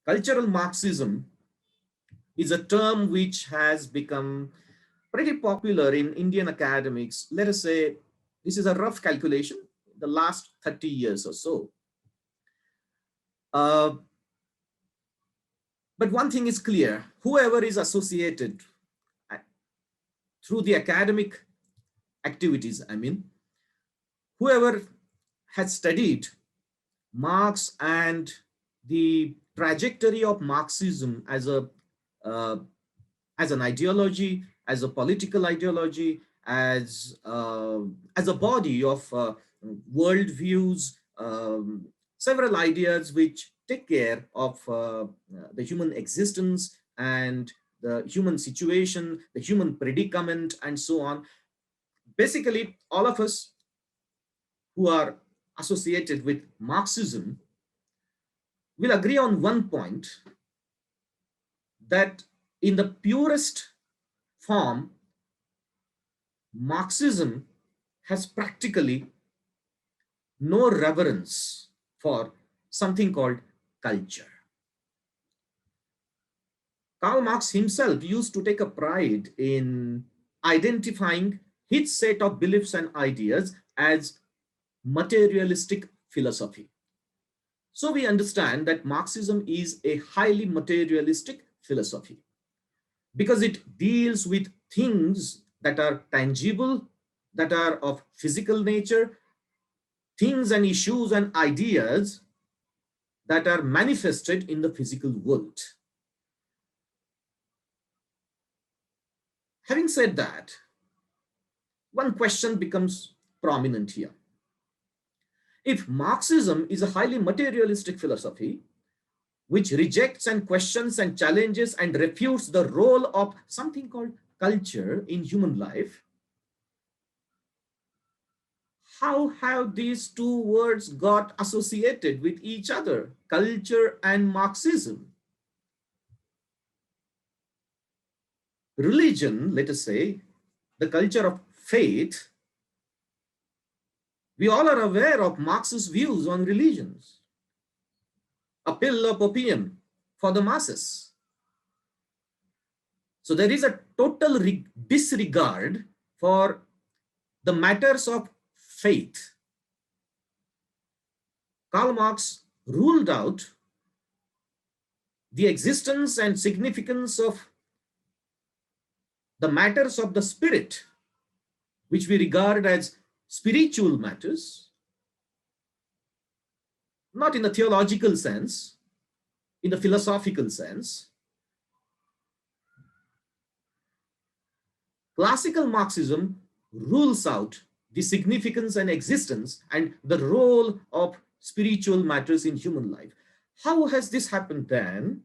Cultural Marxism is a term which has become pretty popular in Indian academics. Let us say, this is a rough calculation, the last 30 years or so. But one thing is clear, whoever is associated through the academic activities, whoever has studied Marx and the trajectory of Marxism as an ideology, as a political ideology, as a body of worldviews, several ideas which take care of the human existence and the human situation, the human predicament, and so on. Basically, all of us who are associated with Marxism will agree on one point, that in the purest form, Marxism has practically no reverence for something called culture. Karl Marx himself used to take a pride in identifying his set of beliefs and ideas as materialistic philosophy. So we understand that Marxism is a highly materialistic philosophy because it deals with things that are tangible, that are of physical nature, things and issues and ideas that are manifested in the physical world. Having said that, one question becomes prominent here. If Marxism is a highly materialistic philosophy, which rejects and questions and challenges and refutes the role of something called culture in human life, how have these two words got associated with each other, culture and Marxism? Religion, let us say, the culture of faith, we all are aware of Marx's views on religions, a pill of opium for the masses. So there is a total disregard for the matters of faith. Karl Marx ruled out the existence and significance of the matters of the spirit, which we regard as spiritual matters, not in the theological sense, in the philosophical sense. Classical Marxism rules out the significance and existence and the role of spiritual matters in human life. How has this happened then?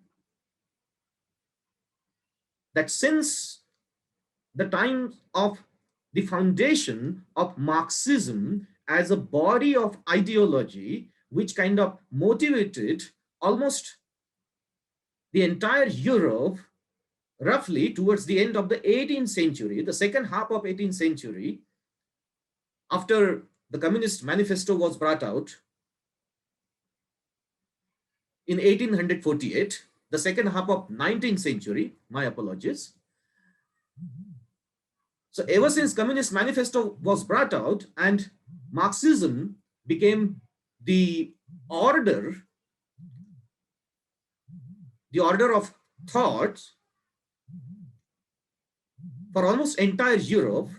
That since the time of the foundation of Marxism as a body of ideology, which kind of motivated almost the entire Europe, roughly towards the end of the 18th century, the second half of 18th century, after the Communist Manifesto was brought out in 1848, the second half of 19th century, my apologies. So ever since Communist Manifesto was brought out and Marxism became the order of thought for almost entire Europe,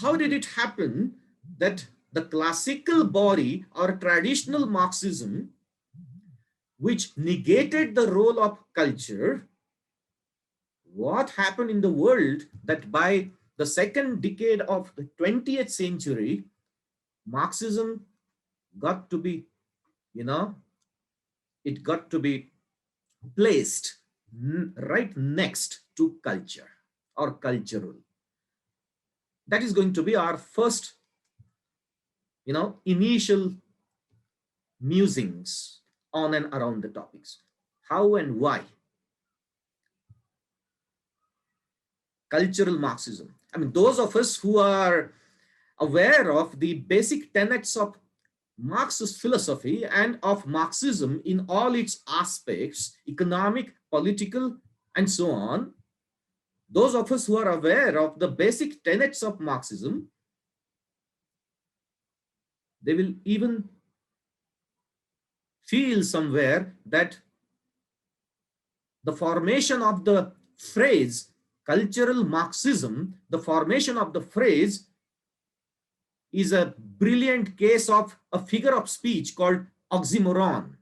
how did it happen that the classical body or traditional Marxism, which negated the role of culture, what happened in the world that by the second decade of the 20th century, Marxism got to be, it got to be placed right next to culture or cultural. That is going to be our first, initial musings on and around the topics. How and why? Cultural Marxism. I mean, those of us who are aware of the basic tenets of Marxist philosophy and of Marxism in all its aspects, economic, political, and so on, those of us who are aware of the basic tenets of Marxism, they will even feel somewhere that the formation of the phrase cultural Marxism, the formation of the phrase is a brilliant case of a figure of speech called oxymoron.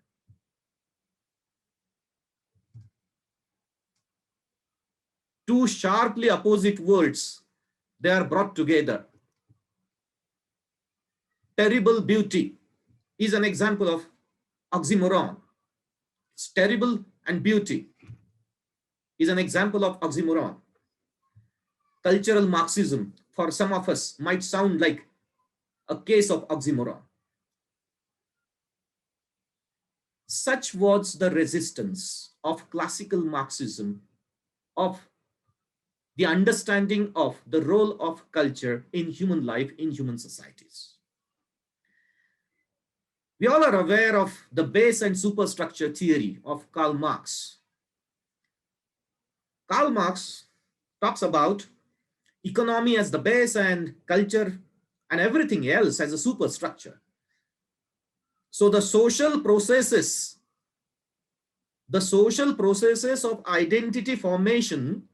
Two sharply opposite words, they are brought together. Terrible beauty is an example of oxymoron. It's terrible and beauty is an example of oxymoron. Cultural Marxism, for some of us, might sound like a case of oxymoron. Such was the resistance of classical Marxism of the understanding of the role of culture in human life, in human societies. We all are aware of the base and superstructure theory of Karl Marx. Karl Marx talks about economy as the base and culture and everything else as a superstructure. So the social processes of identity formation,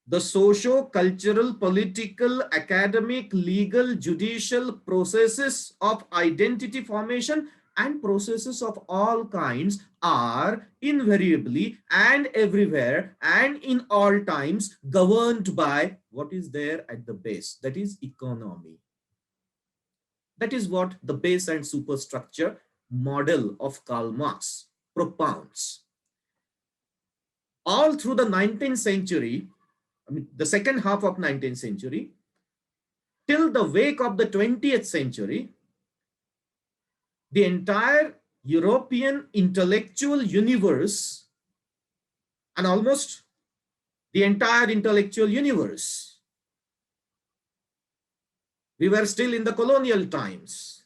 the socio-cultural, political, academic, legal, judicial processes of identity formation and processes of all kinds are invariably and everywhere and in all times governed by what is there at the base, that is economy. That is what the base and superstructure model of Karl Marx propounds. All through the 19th century, the second half of 19th century, till the wake of the 20th century, the entire European intellectual universe and almost the entire intellectual universe, we were still in the colonial times.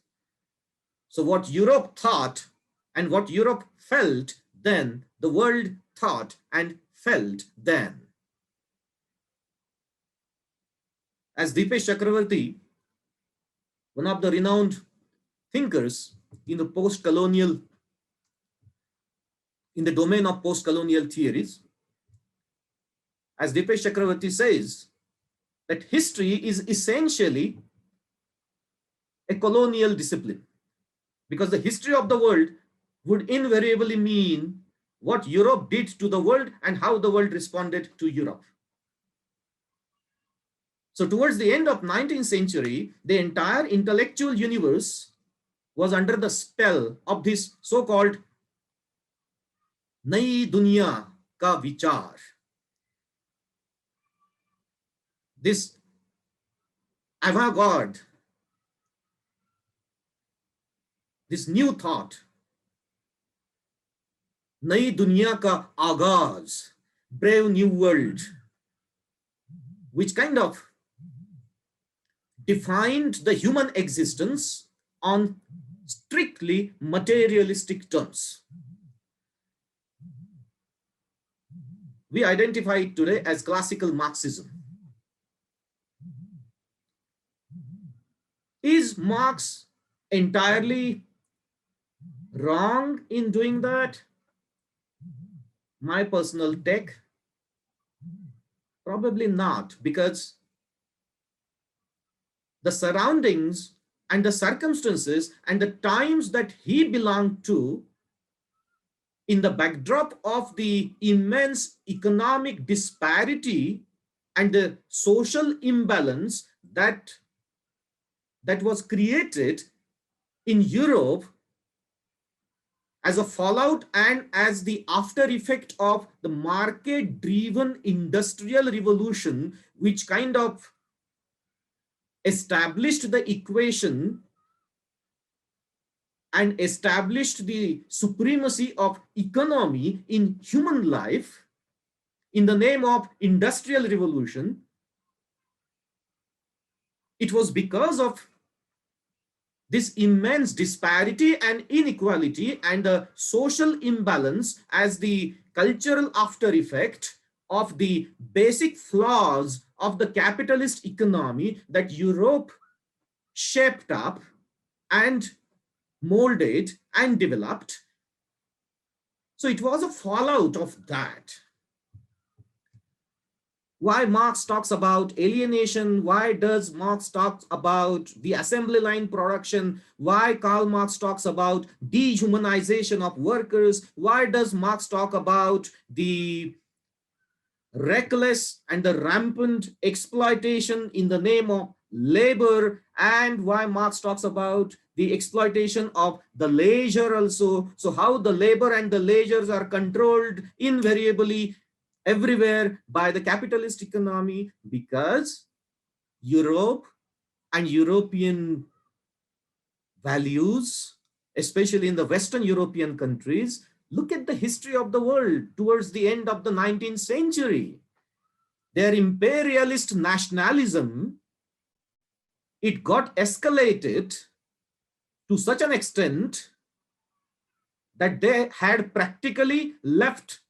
So what Europe thought and what Europe felt then, the world thought and felt then. As Dipesh Chakravarti, one of the renowned thinkers in the post-colonial, in the domain of post-colonial theories, as Dipesh Chakravarti says, that history is essentially a colonial discipline, because the history of the world would invariably mean what Europe did to the world and how the world responded to Europe. So towards the end of 19th century, the entire intellectual universe was under the spell of this so-called Nai Dunya Ka Vichar. This avant-garde, this new thought, Nai Dunya Ka Agaz, brave new world, which kind of defined the human existence on strictly materialistic terms. We identify it today as classical Marxism. Is Marx entirely wrong in doing that? My personal take, probably not, because the surroundings and the circumstances and the times that he belonged to, in the backdrop of the immense economic disparity and the social imbalance that was created in Europe as a fallout and as the after effect of the market-driven industrial revolution, which kind of established the equation and established the supremacy of economy in human life in the name of industrial revolution. It was because of this immense disparity and inequality and the social imbalance as the cultural after effect of the basic flaws of the capitalist economy that Europe shaped up and molded and developed. So it was a fallout of that. Why Marx talks about alienation? Why does Marx talk about the assembly line production? Why Karl Marx talks about dehumanization of workers? Why does Marx talk about the reckless and the rampant exploitation in the name of labor? And why Marx talks about the exploitation of the leisure also? So how the labor and the leisures are controlled invariably everywhere by the capitalist economy, because Europe and European values, especially in the Western European countries, look at the history of the world towards the end of the 19th century. Their imperialist nationalism, it got escalated to such an extent that they had practically left,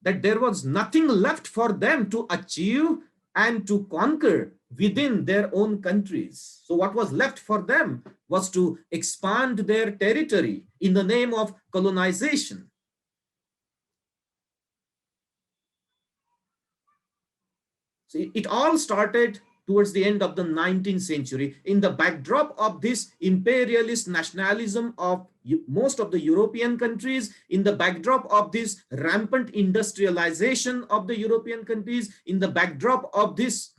that there was nothing left for them to achieve and to conquer within their own countries. So what was left for them was to expand their territory in the name of colonization. So it all started towards the end of the 19th century in the backdrop of this imperialist nationalism of most of the European countries, in the backdrop of this rampant industrialization of the European countries, in the backdrop of this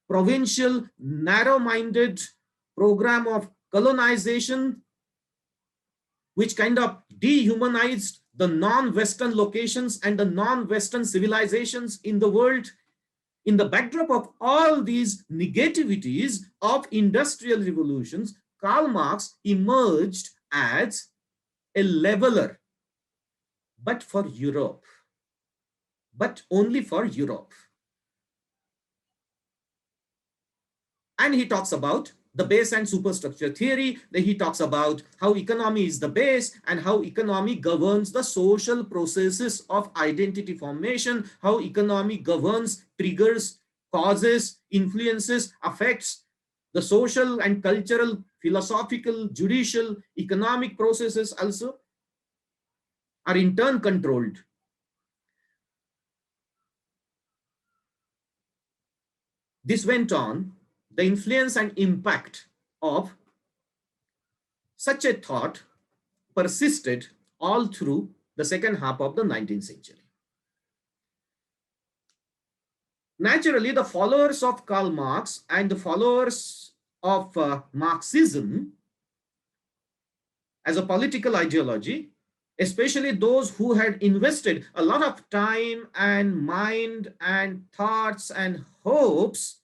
provincial, narrow-minded program of colonization, which kind of dehumanized the non-Western locations and the non-Western civilizations in the world. In the backdrop of all these negativities of industrial revolutions, Karl Marx emerged as a leveler, but for Europe, but only for Europe. And he talks about the base and superstructure theory. Then he talks about how economy is the base and how economy governs the social processes of identity formation, how economy governs, triggers, causes, influences, affects the social and cultural, philosophical, judicial, economic processes also are in turn controlled. This went on. The influence and impact of such a thought persisted all through the second half of the 19th century. Naturally, the followers of Karl Marx and the followers of Marxism as a political ideology, especially those who had invested a lot of time and mind and thoughts and hopes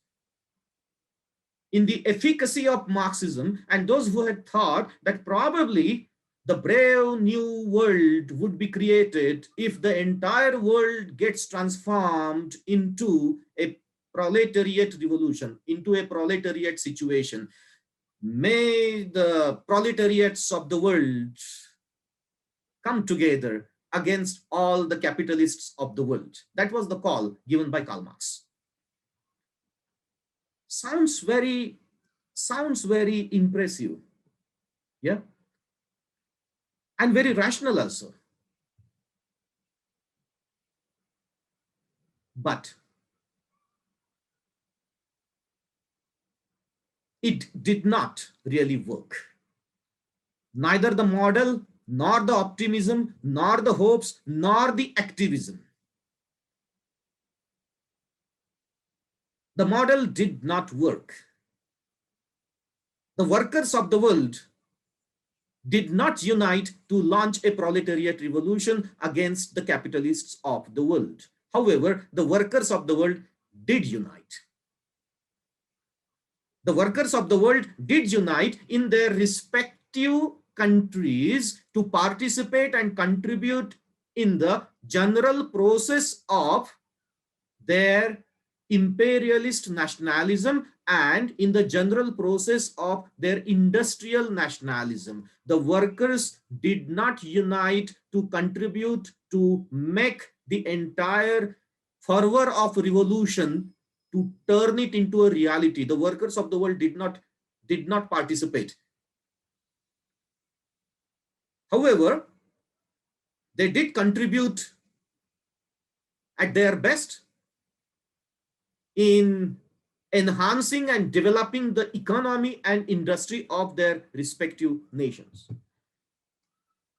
in the efficacy of Marxism, and those who had thought that probably the brave new world would be created if the entire world gets transformed into a proletariat revolution, into a proletariat situation. May the proletariats of the world come together against all the capitalists of the world. That was the call given by Karl Marx. Sounds very impressive, yeah, and very rational also. But it did not really work. Neither the model, nor the optimism, nor the hopes, nor the activism. The model did not work. The workers of the world did not unite to launch a proletariat revolution against the capitalists of the world. However, the workers of the world did unite. The workers of the world did unite in their respective countries to participate and contribute in the general process of their imperialist nationalism and in the general process of their industrial nationalism. The workers did not unite to contribute to make the entire fervor of revolution to turn it into a reality. The workers of the world did not participate. However, they did contribute at their best in enhancing and developing the economy and industry of their respective nations.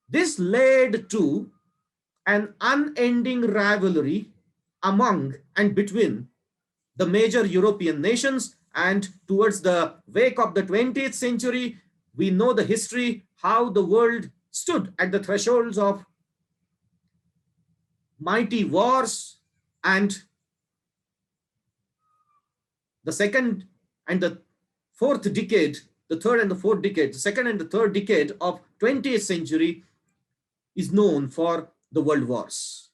This led to an unending rivalry among and between the major European nations, and towards the wake of the 20th century, we know the history, how the world stood at the thresholds of mighty wars, and the second and the fourth decade, the third and the fourth decade, the second and the third decade of 20th century is known for the world wars.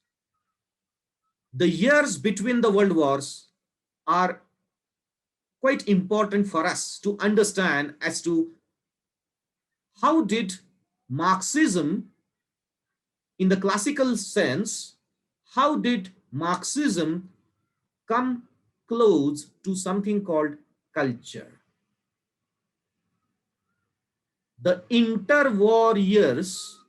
The years between the world wars are quite important for us to understand as to how did Marxism, in the classical sense, how did Marxism come close to something called culture. The interwar years,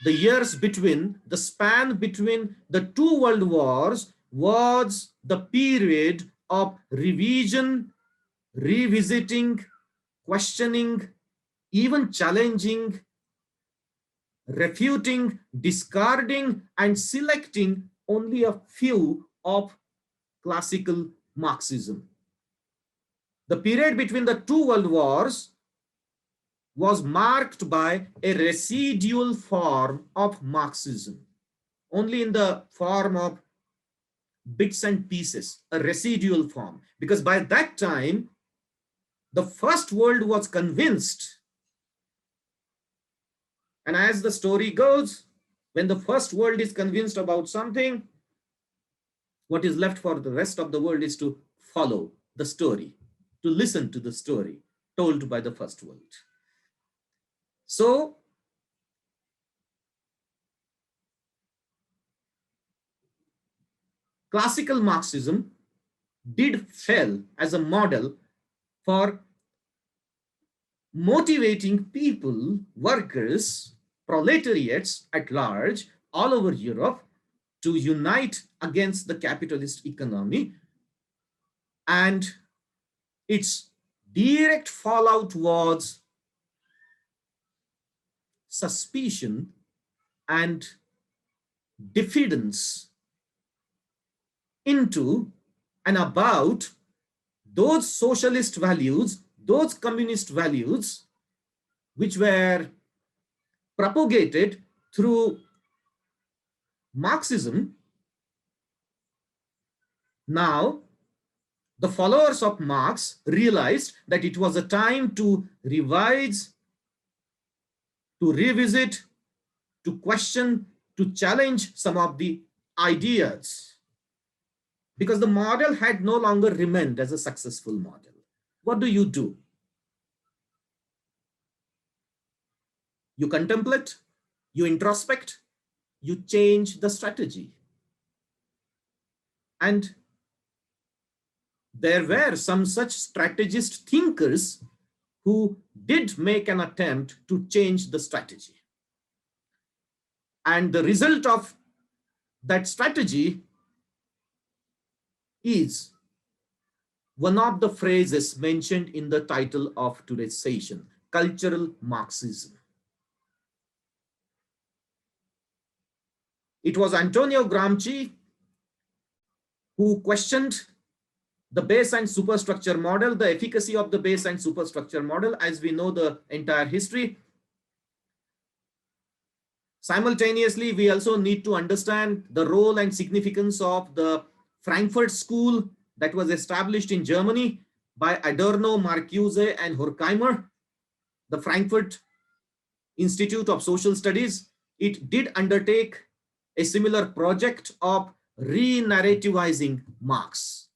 the years between, the span between the two world wars, was the period of revision, revisiting, questioning, even challenging, refuting, discarding, and selecting only a few of classical Marxism. The period between the two world wars was marked by a residual form of Marxism, only in the form of bits and pieces, a residual form. Because by that time, the first world was convinced. And as the story goes, when the first world is convinced about something, what is left for the rest of the world is to follow the story, to listen to the story told by the first world. So, classical Marxism did fail as a model for motivating people, workers, proletariats at large, all over Europe, to unite against the capitalist economy. And its direct fallout was suspicion and diffidence into and about those socialist values, those communist values, which were propagated through Marxism. Now, the followers of Marx realized that it was a time to revise, to revisit, to question, to challenge some of the ideas, because the model had no longer remained as a successful model. What do? You contemplate, you introspect, you change the strategy. And there were some such strategist thinkers who did make an attempt to change the strategy. And the result of that strategy is one of the phrases mentioned in the title of today's session, cultural Marxism. It was Antonio Gramsci who questioned the base and superstructure model, the efficacy of the base and superstructure model, as we know the entire history. Simultaneously, we also need to understand the role and significance of the Frankfurt School that was established in Germany by Adorno, Marcuse, and Horkheimer, the Frankfurt Institute of Social Studies. It did undertake a similar project of re-narrativizing Marx.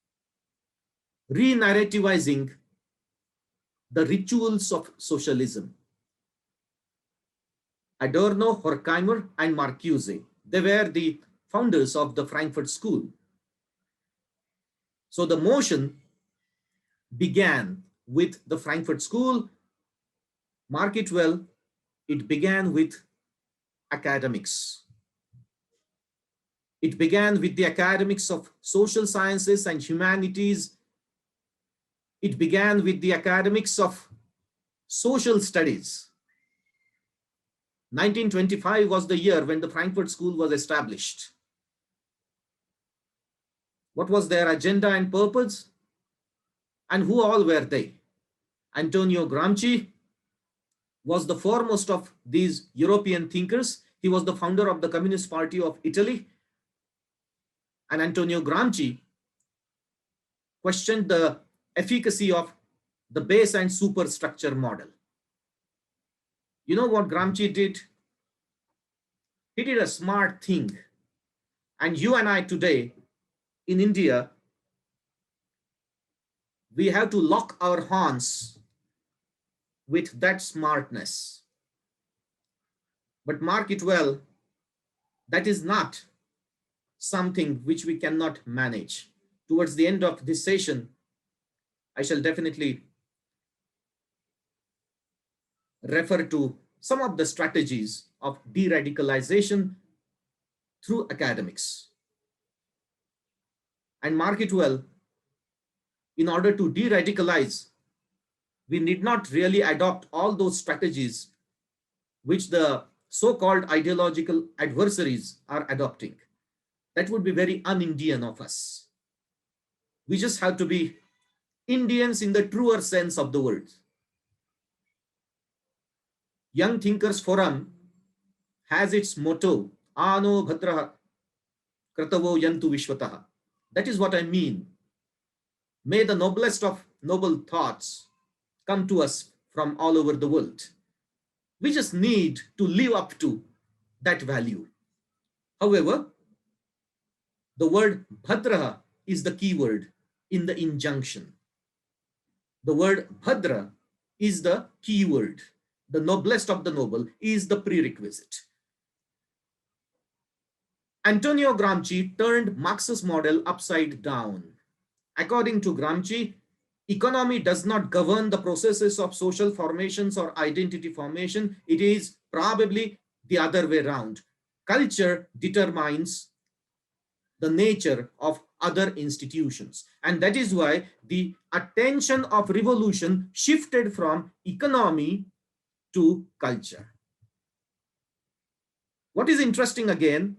re-narrativizing the rituals of socialism. Adorno, Horkheimer, and Marcuse, they were the founders of the Frankfurt School. So the motion began with the Frankfurt School. Mark it well, it began with academics. It began with the academics of social sciences and humanities. It began with the academics of social studies. 1925 was the year when the Frankfurt School was established. What was their agenda and purpose? And who all were they? Antonio Gramsci was the foremost of these European thinkers. He was the founder of the Communist Party of Italy. And Antonio Gramsci questioned the efficacy of the base and superstructure model. You know what Gramsci did? He did a smart thing. And you and I today in India, we have to lock our horns with that smartness. But mark it well, that is not something which we cannot manage. Towards the end of this session, I shall definitely refer to some of the strategies of de-radicalization through academics. And mark it well, in order to de-radicalize, we need not really adopt all those strategies which the so-called ideological adversaries are adopting. That would be very un-Indian of us. We just have to be Indians in the truer sense of the word. Young Thinkers Forum has its motto, Ano Bhadraha Kratavo Yantu Vishwataha. That is what I mean. May the noblest of noble thoughts come to us from all over the world. We just need to live up to that value. However, the word Bhadraha is the key word in the injunction. The word Bhadra is the key word. The noblest of the noble is the prerequisite. Antonio Gramsci turned Marx's model upside down. According to Gramsci, economy does not govern the processes of social formations or identity formation. It is probably the other way around. Culture determines the nature of other institutions. And that is why the attention of revolution shifted from economy to culture. What is interesting again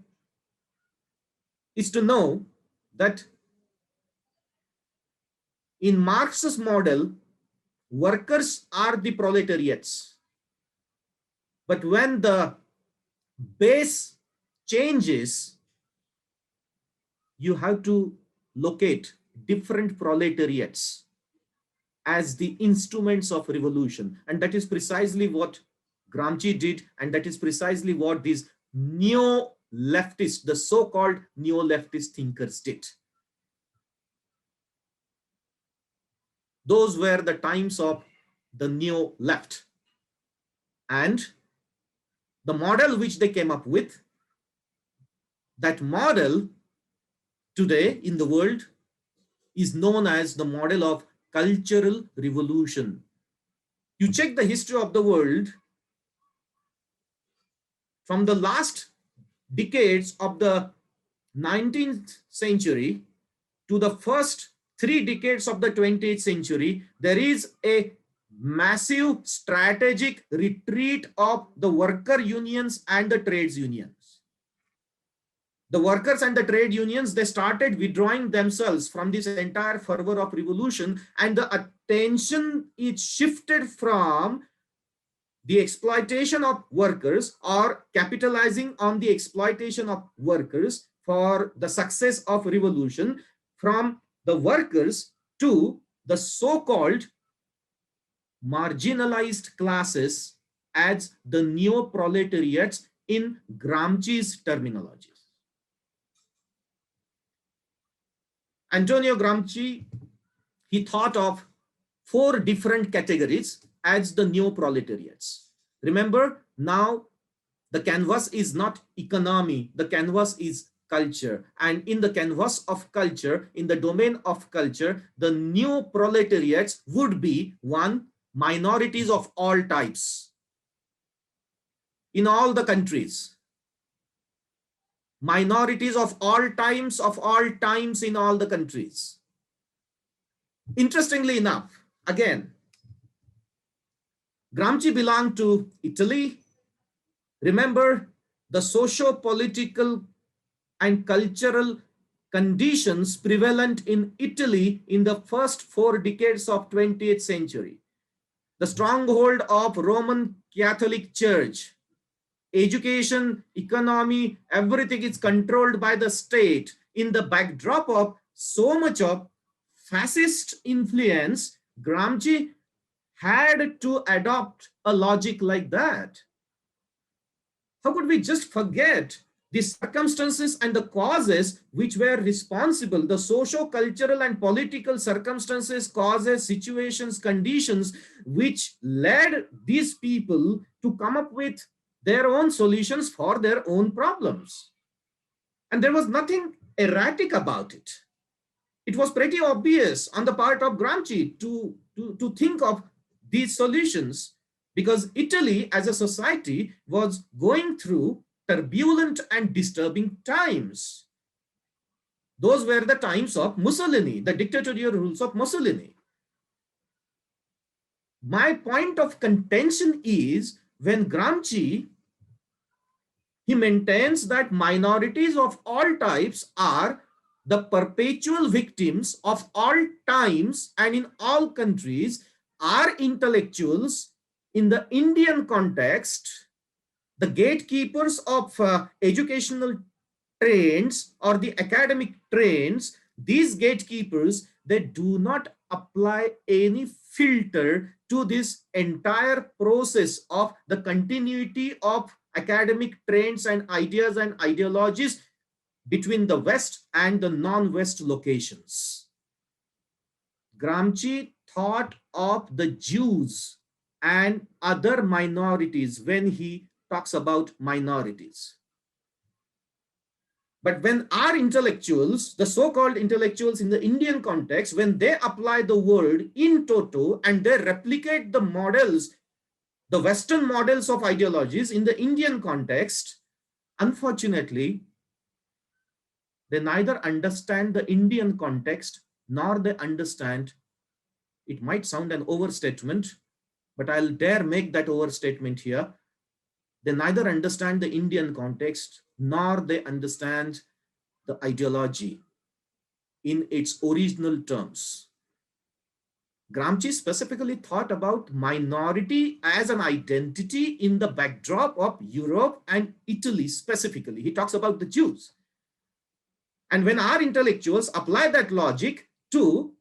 is to know that in Marx's model, workers are the proletariats. But when the base changes, you have to locate different proletariats as the instruments of revolution. And that is precisely what Gramsci did. And that is precisely what these neo-leftists, the so-called neo-leftist thinkers did. Those were the times of the neo-left. And the model which they came up with, that model today in the world is known as the model of cultural revolution. You check the history of the world from the last decades of the 19th century to the first 3 decades of the 20th century, there is a massive strategic retreat of the worker unions and the trades unions. The workers and the trade unions, they started withdrawing themselves from this entire fervor of revolution, and the attention is shifted from the exploitation of workers or capitalizing on the exploitation of workers for the success of revolution, from the workers to the so-called marginalized classes as the neo-proletariats in Gramsci's terminology. Antonio Gramsci, he thought of 4 different categories as the neo-proletariats. Remember, now the canvas is not economy, the canvas is culture. And in the canvas of culture, in the domain of culture, the new proletariats would be: 1, minorities of all types in all the countries. Minorities of all times in all the countries. Interestingly enough, again, Gramsci belonged to Italy. Remember, the socio-political and cultural conditions prevalent in Italy in the first 4 decades of 20th century. The stronghold of Roman Catholic Church, education, economy, everything is controlled by the state in the backdrop of so much of fascist influence. Gramsci had to adopt a logic like that. How could we just forget the circumstances and the causes which were responsible, the socio-cultural and political circumstances, causes, situations, conditions which led these people to come up with their own solutions for their own problems? And there was nothing erratic about it. It was pretty obvious on the part of Gramsci to think of these solutions, because Italy as a society was going through turbulent and disturbing times. Those were the times of Mussolini, the dictatorial rules of Mussolini. My point of contention is, when Gramsci, he maintains that minorities of all types are the perpetual victims of all times and in all countries, are intellectuals in the Indian context, the gatekeepers of educational trends or the academic trends. These gatekeepers, they do not apply any filter to this entire process of the continuity of academic trends and ideas and ideologies between the West and the non-West locations. Gramsci thought of the Jews and other minorities when he talks about minorities. But when our intellectuals, the so-called intellectuals in the Indian context, when they apply the word in toto and they replicate the models, the Western models of ideologies in the Indian context, unfortunately, they neither understand the Indian context nor they understand, it might sound an overstatement, but I'll dare make that overstatement here. They neither understand the Indian context nor they understand the ideology in its original terms. Gramsci specifically thought about minority as an identity in the backdrop of Europe and Italy specifically. He talks about the Jews. And when our intellectuals apply that logic to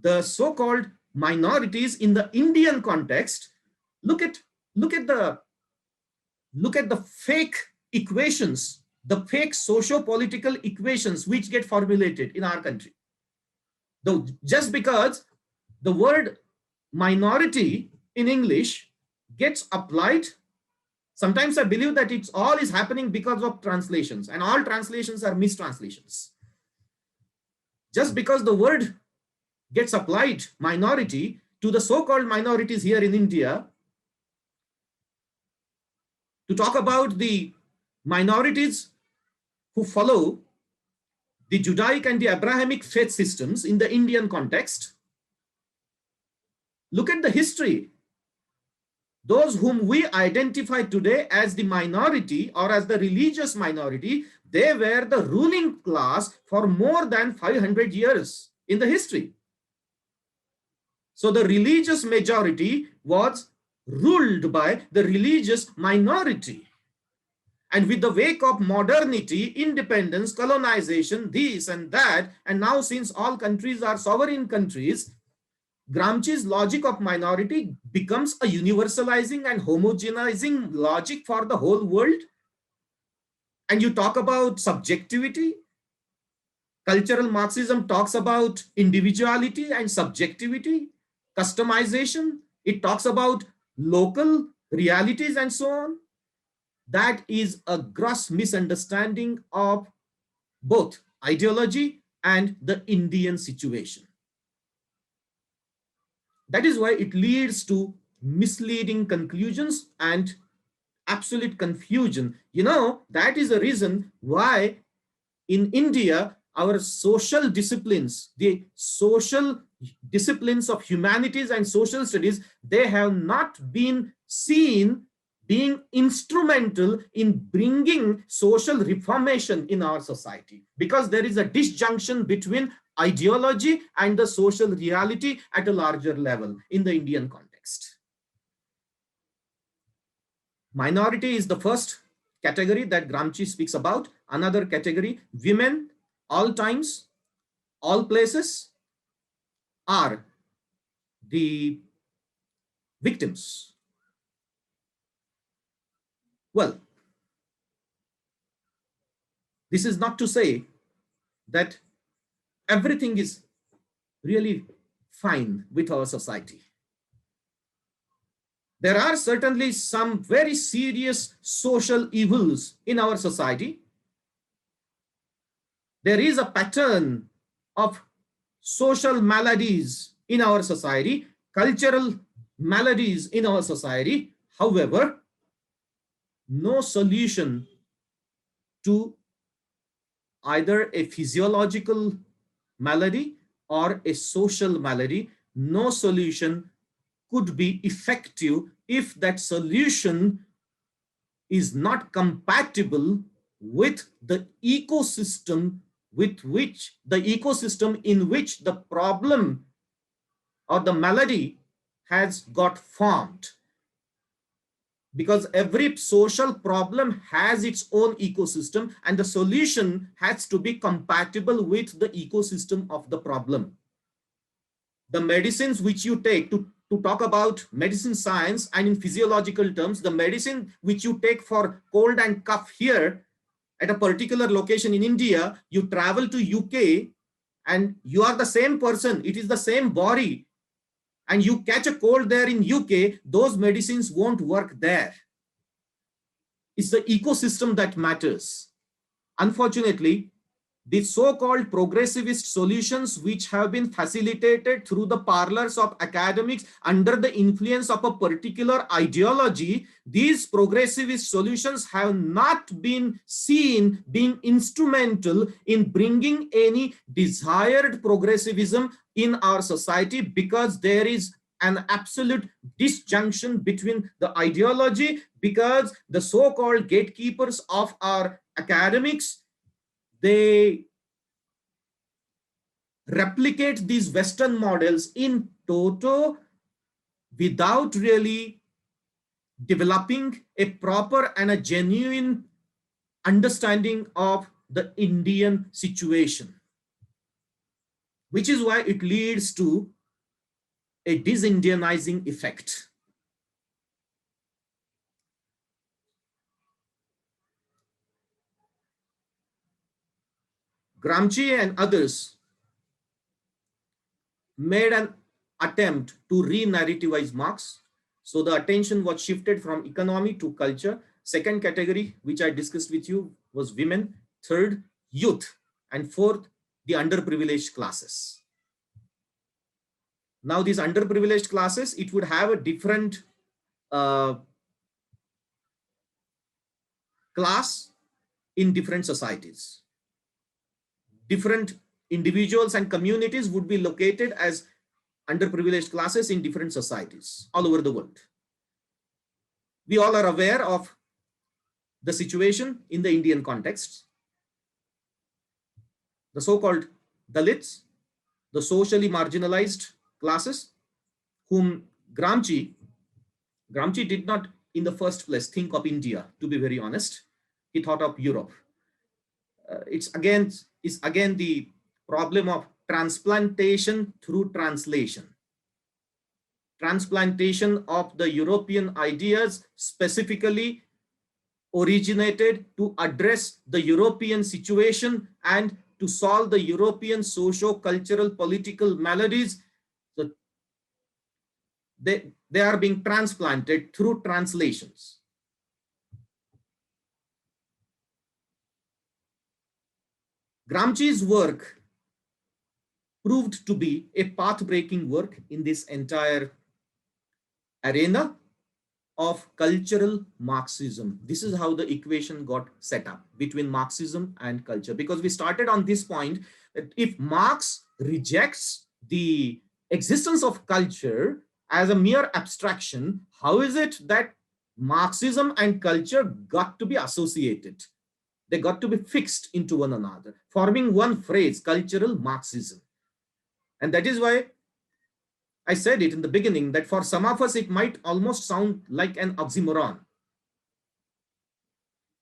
the so-called minorities in the Indian context, look at the fake equations, the fake socio-political equations which get formulated in our country. Though just because the word minority in English gets applied, sometimes I believe that it's all is happening because of translations, and all translations are mistranslations. Just because the word gets applied, minority, to the so-called minorities here in India, to talk about the minorities who follow the Judaic and the Abrahamic faith systems in the Indian context, look at the history. Those whom we identify today as the minority or as the religious minority, they were the ruling class for more than 500 years in the history. So the religious majority was ruled by the religious minority. And with the wake of modernity, independence, colonization, this and that, and now since all countries are sovereign countries, Gramsci's logic of minority becomes a universalizing and homogenizing logic for the whole world. And you talk about subjectivity, Cultural Marxism talks about individuality and subjectivity, customization. It talks about local realities and so on. That is a gross misunderstanding of both ideology and the Indian situation. That is why it leads to misleading conclusions and absolute confusion. That is the reason why in India, our social disciplines, the social disciplines of humanities and social studies, they have not been seen being instrumental in bringing social reformation in our society, because there is a disjunction between ideology and the social reality at a larger level in the Indian context. Minority is the first category that Gramsci speaks about. Another category, women, all times, all places, are the victims. Well, this is not to say that everything is really fine with our society. There are certainly some very serious social evils in our society. There is a pattern of social maladies in our society, cultural maladies in our society. However, no solution to either a physiological malady or a social malady, no solution could be effective if that solution is not compatible with the ecosystem in which the problem or the malady has got formed. Because every social problem has its own ecosystem, and the solution has to be compatible with the ecosystem of the problem. The medicines which you take, to talk about medicine science and in physiological terms, the medicine which you take for cold and cough here at a particular location in India, you travel to UK and you are the same person, it is the same body, and you catch a cold there in UK, those medicines won't work there. It's the ecosystem that matters. Unfortunately, the so-called progressivist solutions which have been facilitated through the parlors of academics under the influence of a particular ideology, these progressivist solutions have not been seen being instrumental in bringing any desired progressivism in our society, because there is an absolute disjunction between the ideology, because the so-called gatekeepers of our academics, they replicate these Western models in toto without really developing a proper and a genuine understanding of the Indian situation, which is why it leads to a disindianizing effect. Gramsci and others made an attempt to re-narrativize Marx. So the attention was shifted from economy to culture. Second category, which I discussed with you, was women. Third, youth. And fourth, the underprivileged classes. Now these underprivileged classes, it would have a different class in different societies. Different individuals and communities would be located as underprivileged classes in different societies all over the world. We all are aware of the situation in the Indian context. The so-called Dalits, the socially marginalized classes, whom Gramsci did not in the first place think of India, to be very honest. He thought of Europe. It's again the problem of transplantation through translation. Transplantation of the European ideas specifically originated to address the European situation and to solve the European socio-cultural political maladies. So they are being transplanted through translations. Gramsci's work proved to be a path-breaking work in this entire arena of cultural Marxism. This is how the equation got set up between Marxism and culture, because we started on this point that if Marx rejects the existence of culture as a mere abstraction, how is it that Marxism and culture got to be associated? They got to be fixed into one another, forming one phrase, cultural Marxism. And that is why I said it in the beginning that for some of us, it might almost sound like an oxymoron,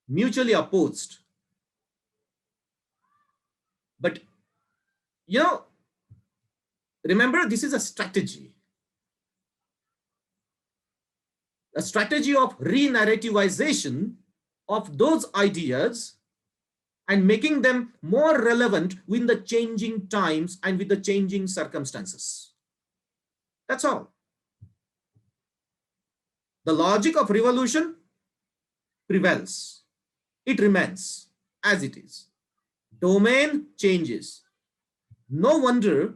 mutually opposed. But, you know, remember, this is a strategy of re-narrativization of those ideas and making them more relevant with the changing times and with the changing circumstances. That's all. The logic of revolution prevails. It remains as it is. Domain changes. No wonder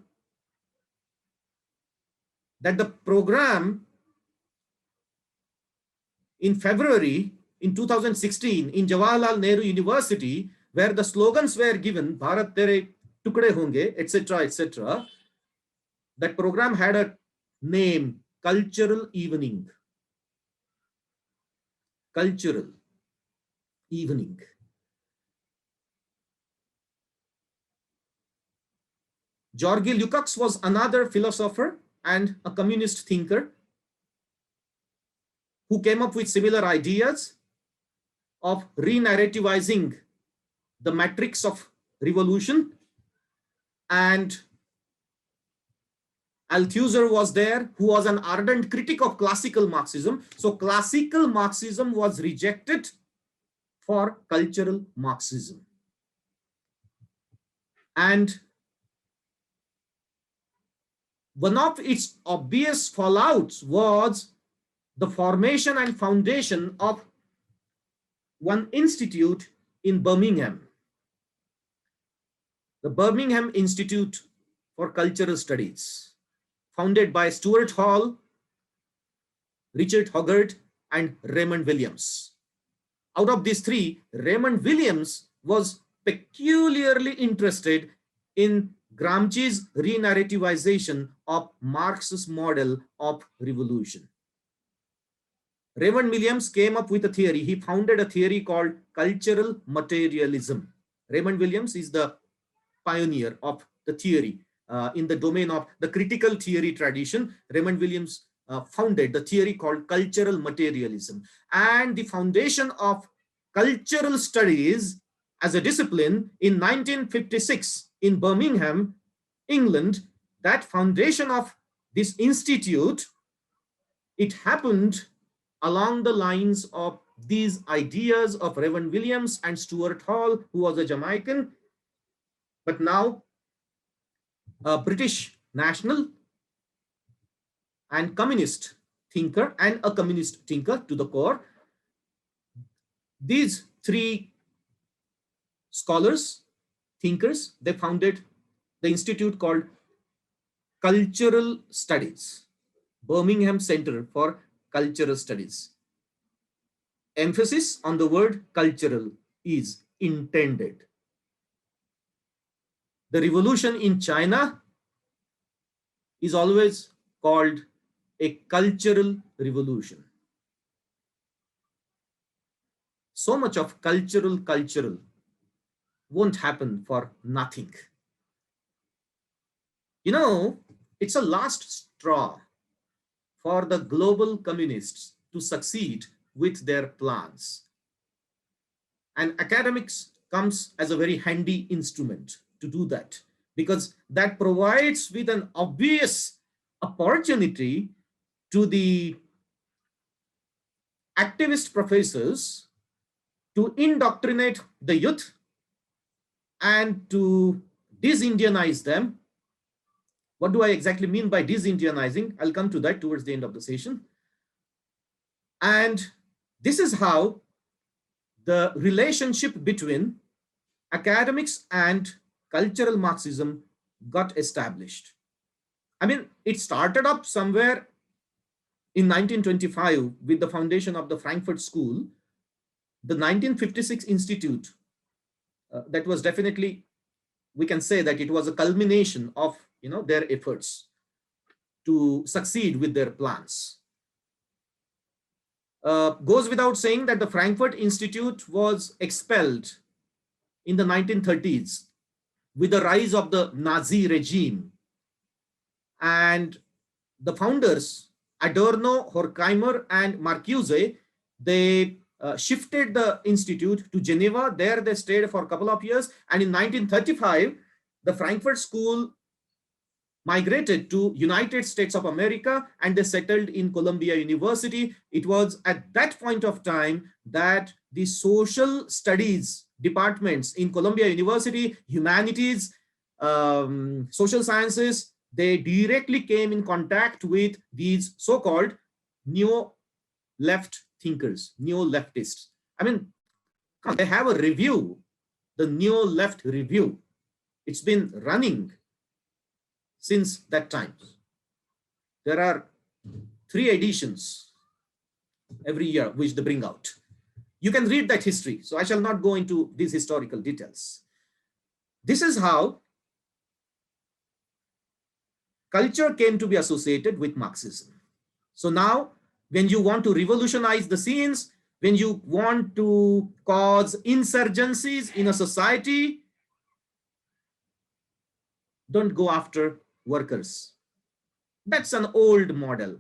that the program in February in 2016 in Jawaharlal Nehru University, where the slogans were given, Bharat Tere Tukde Honge, etc., etc., that program had a name, Cultural Evening. Cultural Evening. Georgi Lukács was another philosopher and a communist thinker who came up with similar ideas of re-narrativizing the matrix of revolution. And Althusser was there, who was an ardent critic of classical Marxism. So classical Marxism was rejected for cultural Marxism. And one of its obvious fallouts was the formation and foundation of one institute in Birmingham, the Birmingham Institute for Cultural Studies, founded by Stuart Hall, Richard Hoggart, and Raymond Williams. Out of these three, Raymond Williams was peculiarly interested in Gramsci's re-narrativization of Marx's model of revolution. Raymond Williams came up with a theory. He founded a theory called cultural materialism. Raymond Williams is the pioneer of the theory in the domain of the critical theory tradition. Raymond Williams founded the theory called cultural materialism. And the foundation of cultural studies as a discipline in 1956 in Birmingham, England, that foundation of this institute, it happened along the lines of these ideas of Raymond Williams and Stuart Hall, who was a Jamaican, but now a British national and communist thinker, and a communist thinker to the core. These three scholars, thinkers, they founded the institute called Cultural Studies, Birmingham Center for Cultural Studies. Emphasis on the word cultural is intended. The revolution in China is always called a cultural revolution. So much of cultural won't happen for nothing. You know, it's a last straw for the global communists to succeed with their plans. And academics comes as a very handy instrument to do that, because that provides with an obvious opportunity to the activist professors to indoctrinate the youth and to disindianize them. What do I exactly mean by disindianizing? I'll come to that towards the end of the session. And this is how the relationship between academics and cultural Marxism got established. I mean, it started up somewhere in 1925 with the foundation of the Frankfurt School. The 1956 Institute, that was definitely, we can say that it was a culmination of their efforts to succeed with their plans. Goes without saying that the Frankfurt Institute was expelled in the 1930s with the rise of the Nazi regime. And the founders, Adorno, Horkheimer, and Marcuse, they shifted the institute to Geneva. There they stayed for a couple of years. And in 1935, the Frankfurt School migrated to United States of America, and they settled in Columbia University. It was at that point of time that the social studies departments in Columbia University, humanities, social sciences, they directly came in contact with these so-called neo-left thinkers, neo-leftists. I mean, they have a review, the neo-left review. It's been running since that time. There are 3 editions every year which they bring out. You can read that history, so I shall not go into these historical details. This is how culture came to be associated with Marxism. So now, when you want to revolutionize the scenes, when you want to cause insurgencies in a society, don't go after workers. That's an old model.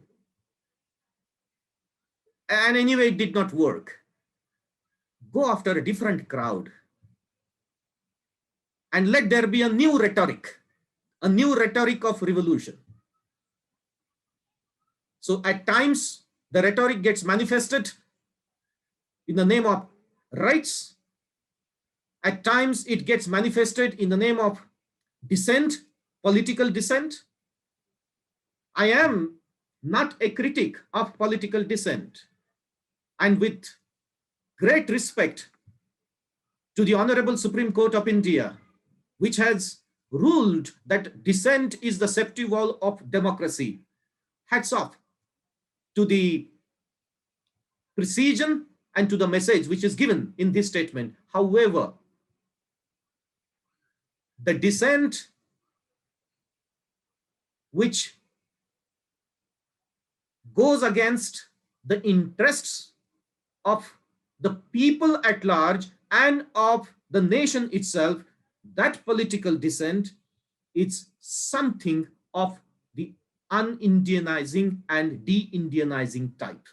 And anyway, it did not work. Go after a different crowd. And let there be a new rhetoric of revolution. So at times, the rhetoric gets manifested in the name of rights. At times, it gets manifested in the name of dissent, political dissent. I am not a critic of political dissent. And with great respect to the Honorable Supreme Court of India, which has ruled that dissent is the safety valve of democracy. Hats off to the precision and to the message which is given in this statement. However, the dissent which goes against the interests of the people at large and of the nation itself, that political dissent, it's something of the un-Indianizing and de-Indianizing type.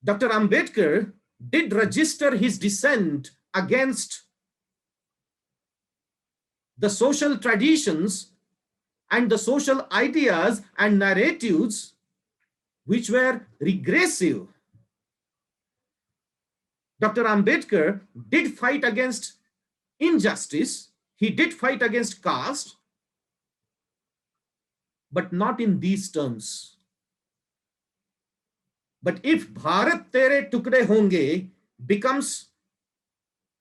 Dr. Ambedkar did register his dissent against the social traditions and the social ideas and narratives which were regressive. Dr. Ambedkar did fight against injustice, he did fight against caste, but not in these terms. But if Bharat Tere Tukde Honge becomes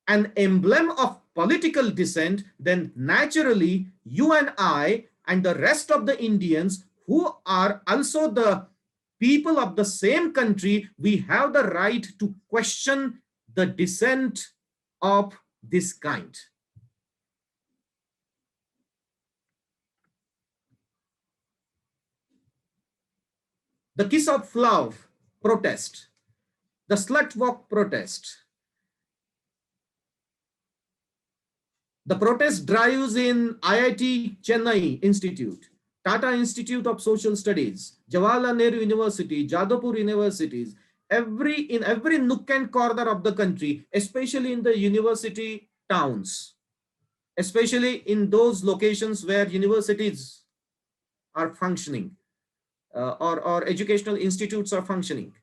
an emblem of political dissent, then naturally you and I and the rest of the Indians who are also the people of the same country, we have the right to question the dissent of this kind. The Kiss of Love protest, the Slut Walk protest, the protest drives in IIT Chennai Institute, Tata Institute of Social Studies, Jawaharlal Nehru University, Jadavpur Universities, in every nook and corner of the country, especially in the university towns, especially in those locations where universities are functioning or educational institutes are functioning.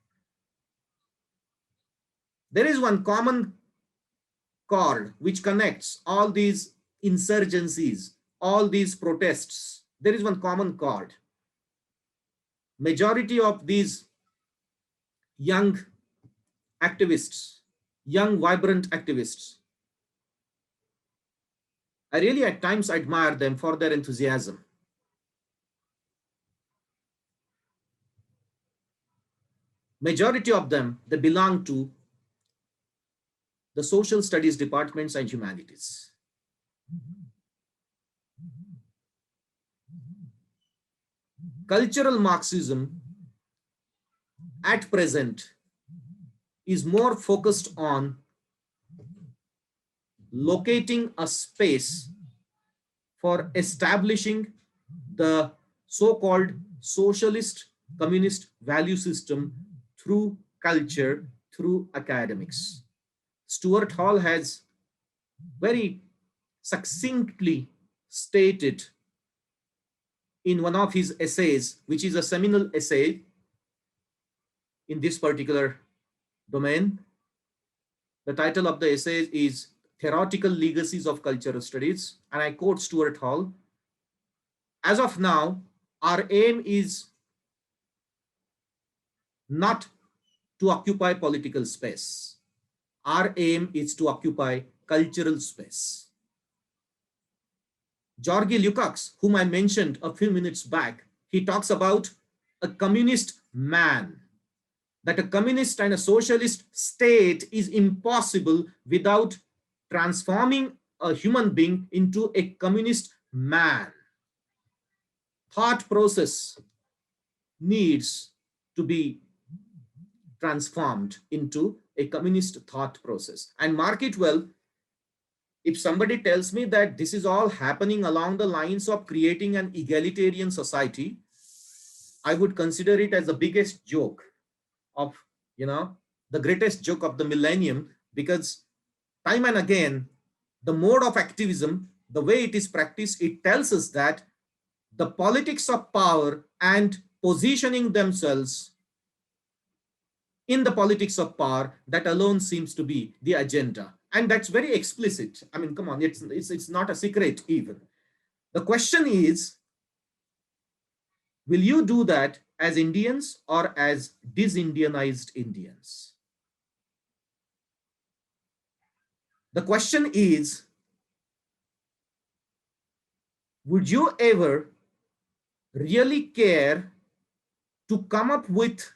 There is one common cord which connects all these insurgencies, all these protests. There is one common cord. Majority of these young activists, young, vibrant activists, I really at times admire them for their enthusiasm. Majority of them, they belong to the social studies departments and humanities. Cultural Marxism at present is more focused on locating a space for establishing the so-called socialist communist value system through culture, through academics. Stuart Hall has very succinctly stated in one of his essays, which is a seminal essay in this particular domain. The title of the essay is Theoretical Legacies of Cultural Studies, and I quote Stuart Hall: "As of now, our aim is not to occupy political space. Our aim is to occupy cultural space." Georgi Lukács, whom I mentioned a few minutes back, he talks about a communist man, that a communist and a socialist state is impossible without transforming a human being into a communist man. Thought process needs to be transformed into a communist thought process. And mark it well, if somebody tells me that this is all happening along the lines of creating an egalitarian society, I would consider it as the biggest joke of, the greatest joke of the millennium, because time and again, the mode of activism, the way it is practiced, it tells us that the politics of power and positioning themselves in the politics of power, that alone seems to be the agenda. And that's very explicit. I mean, come on, it's not a secret even. The question is, will you do that as Indians or as disindianized Indians? The question is, would you ever really care to come up with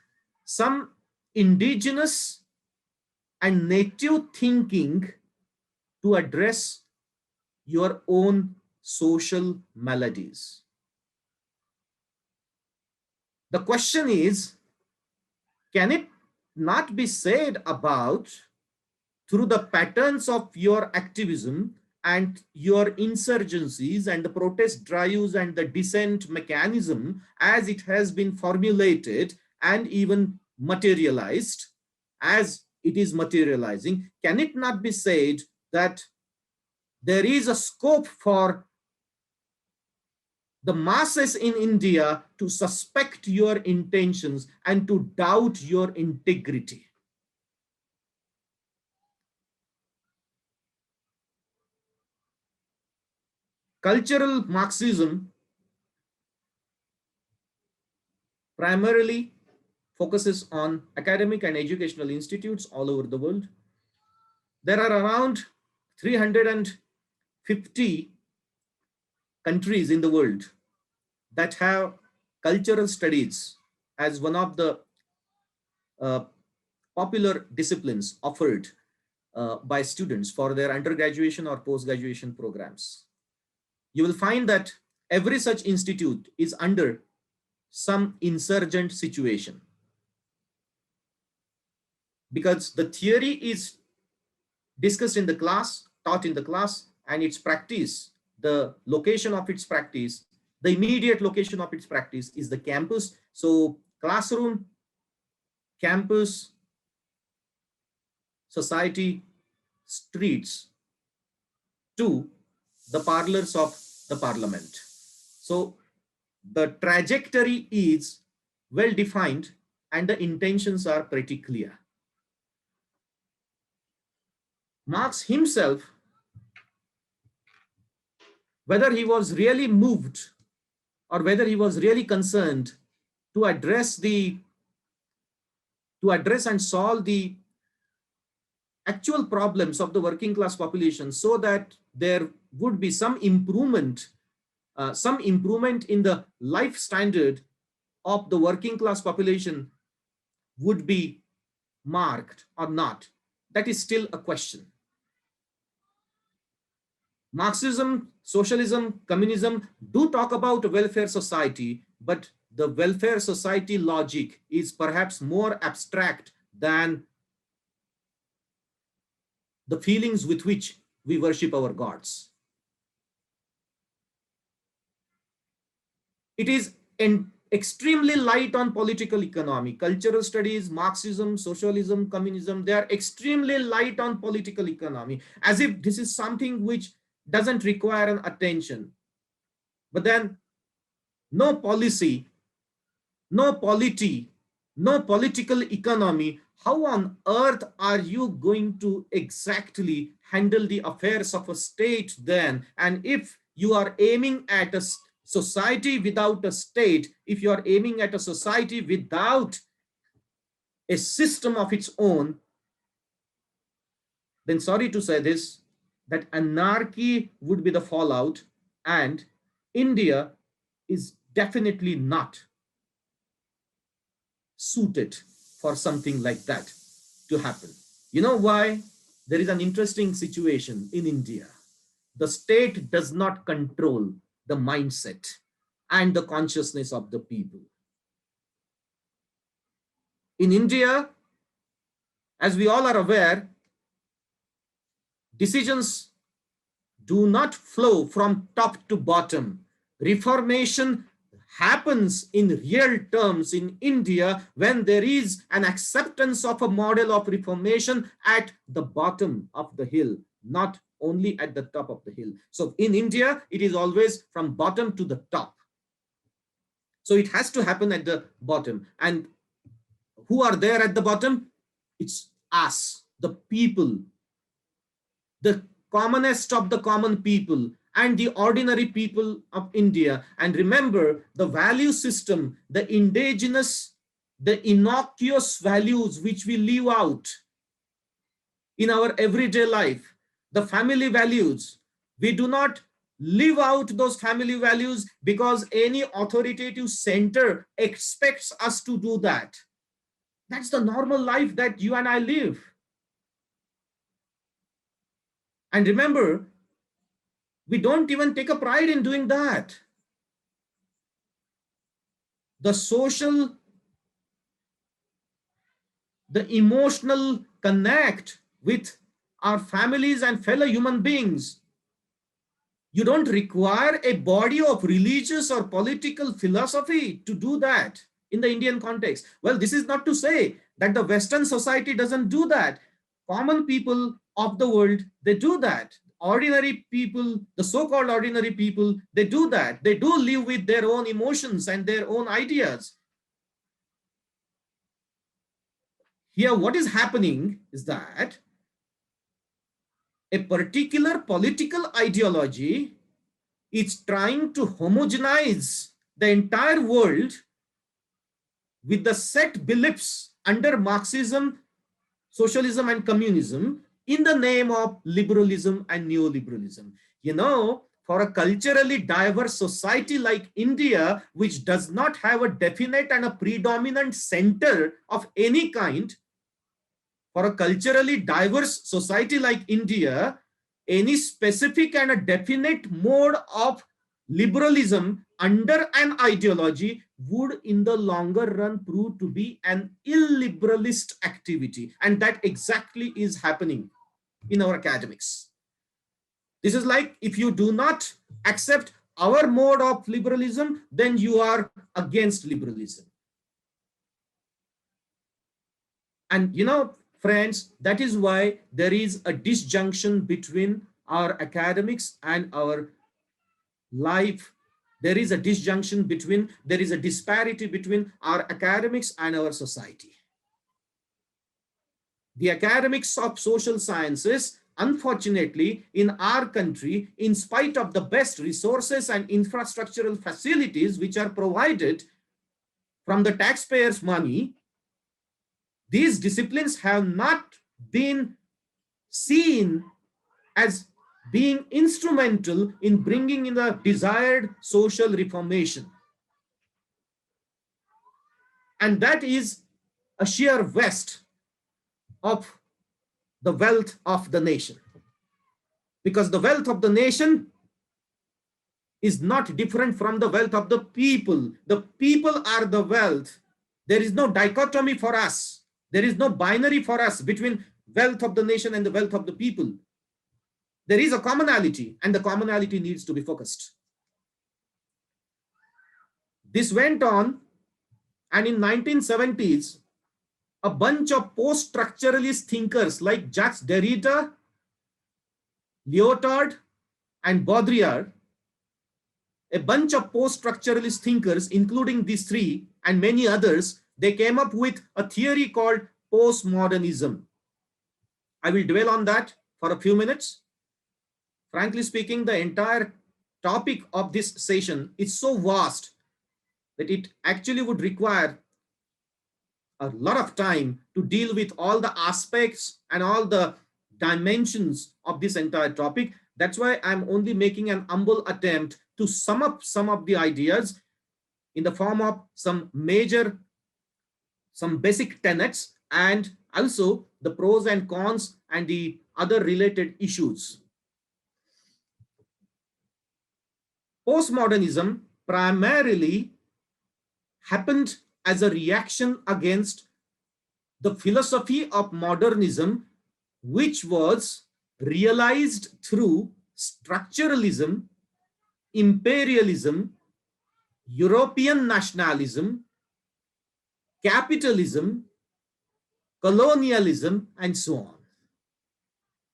some indigenous and native thinking to address your own social maladies? The question is, can it not be said about, through the patterns of your activism and your insurgencies and the protest drives and the dissent mechanism as it has been formulated and even materialized, as it is materializing, can it not be said that there is a scope for the masses in India to suspect your intentions and to doubt your integrity? Cultural Marxism primarily focuses on academic and educational institutes all over the world. There are around 350 countries in the world that have cultural studies as one of the popular disciplines offered by students for their undergraduation or post-graduation programs. You will find that every such institute is under some insurgent situation, because the theory is discussed in the class, taught in the class, and its practice, the location of its practice, the immediate location of its practice is the campus. So classroom, campus, society, streets, to the parlors of the parliament. So the trajectory is well defined and the intentions are pretty clear. Marx himself, whether he was really moved or whether he was really concerned to address and solve the actual problems of the working class population so that there would be some improvement in the life standard of the working class population would be marked or not. That is still a question. Marxism, socialism, communism do talk about a welfare society, but the welfare society logic is perhaps more abstract than the feelings with which we worship our gods. It is extremely light on political economy. Cultural studies, Marxism, socialism, communism, they are extremely light on political economy, as if this is something which doesn't require an attention. But then no policy, no polity, no political economy. How on earth are you going to exactly handle the affairs of a state then? And if you are aiming at a society without a state, if you are aiming at a society without a system of its own, then sorry to say this, that anarchy would be the fallout, and India is definitely not suited for something like that to happen. You know why? There is an interesting situation in India. The state does not control the mindset and the consciousness of the people. In India, as we all are aware, decisions do not flow from top to bottom. Reformation happens in real terms in India when there is an acceptance of a model of reformation at the bottom of the hill, not only at the top of the hill. So in India, it is always from bottom to the top. So it has to happen at the bottom. And who are there at the bottom? It's us, the people, the commonest of the common people, and the ordinary people of India. And remember, the value system, the indigenous, the innocuous values which we live out in our everyday life, the family values, we do not live out those family values because any authoritative center expects us to do that. That's the normal life that you and I live. And remember, we don't even take a pride in doing that. The social, the emotional connect with our families and fellow human beings. You don't require a body of religious or political philosophy to do that in the Indian context. Well, this is not to say that the Western society doesn't do that. Common people of the world, they do that. Ordinary people, the so-called ordinary people, they do that. They do live with their own emotions and their own ideas. Here, what is happening is that a particular political ideology is trying to homogenize the entire world with the set beliefs under Marxism, socialism, and communism in the name of liberalism and neoliberalism. You know, for a culturally diverse society like India, which does not have a definite and a predominant center of any kind, for a culturally diverse society like India, any specific and a definite mode of liberalism under an ideology would in the longer run prove to be an illiberalist activity. And that exactly is happening in our academics. This is like, if you do not accept our mode of liberalism, then you are against liberalism. And you know, friends, that is why there is a disjunction between our academics and our life. There is a disjunction between, there is a disparity between our academics and our society. The academics of social sciences unfortunately, in our country, in spite of the best resources and infrastructural facilities which are provided from the taxpayers' money, these disciplines have not been seen as being instrumental in bringing in the desired social reformation. And that is a sheer waste of the wealth of the nation. Because the wealth of the nation is not different from the wealth of the people. The people are the wealth. There is no dichotomy for us. There is no binary for us between wealth of the nation and the wealth of the people. There is a commonality, and the commonality needs to be focused. This went on, and in 1970s, a bunch of post-structuralist thinkers like Jacques Derrida, Lyotard, and Baudrillard, a bunch of post-structuralist thinkers, including these three and many others, they came up with a theory called postmodernism. I will dwell on that for a few minutes. Frankly speaking, the entire topic of this session is so vast that it actually would require a lot of time to deal with all the aspects and all the dimensions of this entire topic. That's why I'm only making an humble attempt to sum up some of the ideas in the form of some basic tenets, and also the pros and cons and the other related issues. Postmodernism primarily happened as a reaction against the philosophy of modernism, which was realized through structuralism, imperialism, European nationalism, capitalism, colonialism, and so on.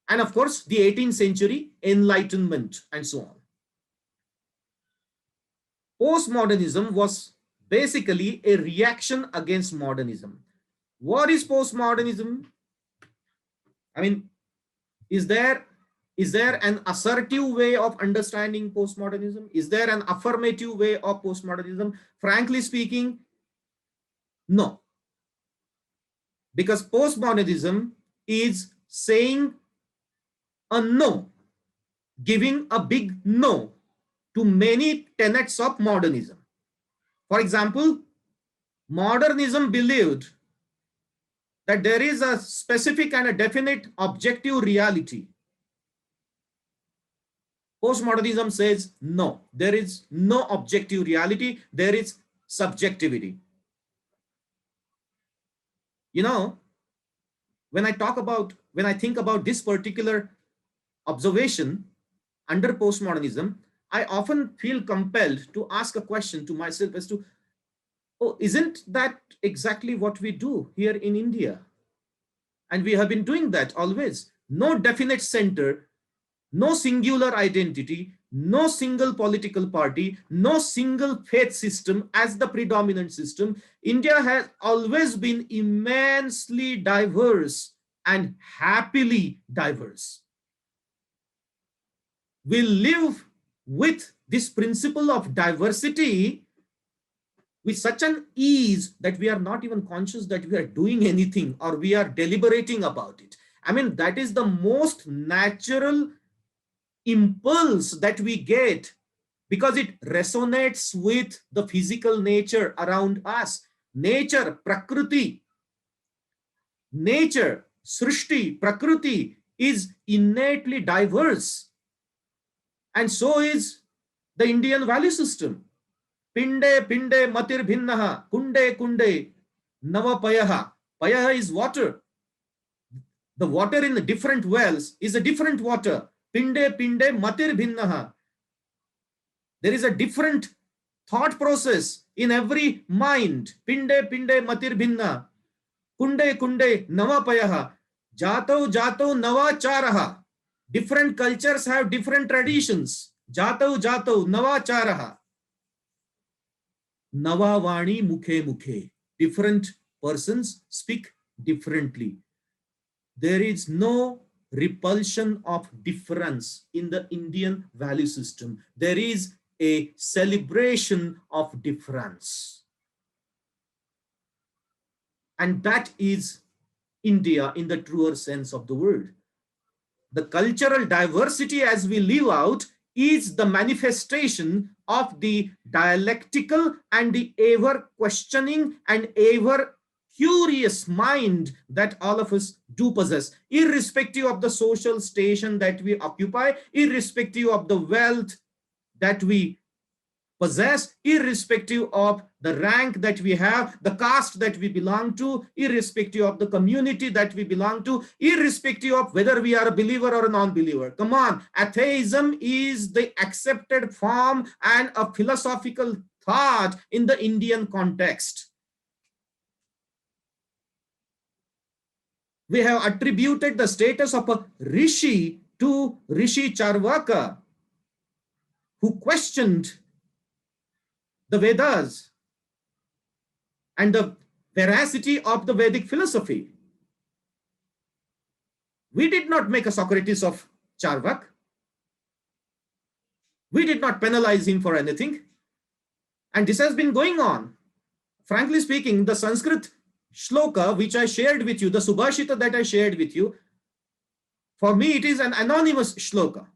And of course, the 18th century Enlightenment, and so on. Postmodernism was basically a reaction against modernism. What is postmodernism? I mean, is there an assertive way of understanding postmodernism? Is there an affirmative way of postmodernism? Frankly speaking, no. Because postmodernism is saying a no, giving a big no to many tenets of modernism. For example, modernism believed that there is a specific and a definite objective reality. Postmodernism says no, there is no objective reality, there is subjectivity. You know, when I think about this particular observation under postmodernism, I often feel compelled to ask a question to myself as to, oh, isn't that exactly what we do here in India? And we have been doing that always. No definite center, no singular identity, no single political party, no single faith system as the predominant system. India has always been immensely diverse and happily diverse. We live with this principle of diversity with such an ease that we are not even conscious that we are doing anything or we are deliberating about it. I mean, that is the most natural impulse that we get because it resonates with the physical nature around us. Nature, Prakriti, nature, Srishti, Prakriti is innately diverse. And so is the Indian value system. Pinde, pinde, matir bhinnaha, kunde, kunde, nava payaha. Payaha is water. The water in the different wells is a different water. Pinde, pinde, matir bhinnaha. There is a different thought process in every mind. Pinde, pinde, matir bhinna. Kunde, kunde, nava payaha. Jato, jato, nava charaha. Different cultures have different traditions. Jato, jato, nava charaha. Nava vani mukhe mukhe. Different persons speak differently. There is no repulsion of difference in the Indian value system. There is a celebration of difference. And that is India in the truer sense of the word. The cultural diversity as we live out is the manifestation of the dialectical and the ever questioning and ever curious mind that all of us do possess, irrespective of the social station that we occupy, irrespective of the wealth that we possess, irrespective of the rank that we have, the caste that we belong to, irrespective of the community that we belong to, irrespective of whether we are a believer or a non-believer. Come on, atheism is the accepted form and a philosophical thought in the Indian context. We have attributed the status of a rishi to Rishi Charvaka, who questioned the Vedas and the veracity of the Vedic philosophy. We did not make a Socrates of Charvak. We did not penalize him for anything. And this has been going on. Frankly speaking, the Sanskrit shloka which I shared with you, the Subhashita that I shared with you, for me it is an anonymous shloka.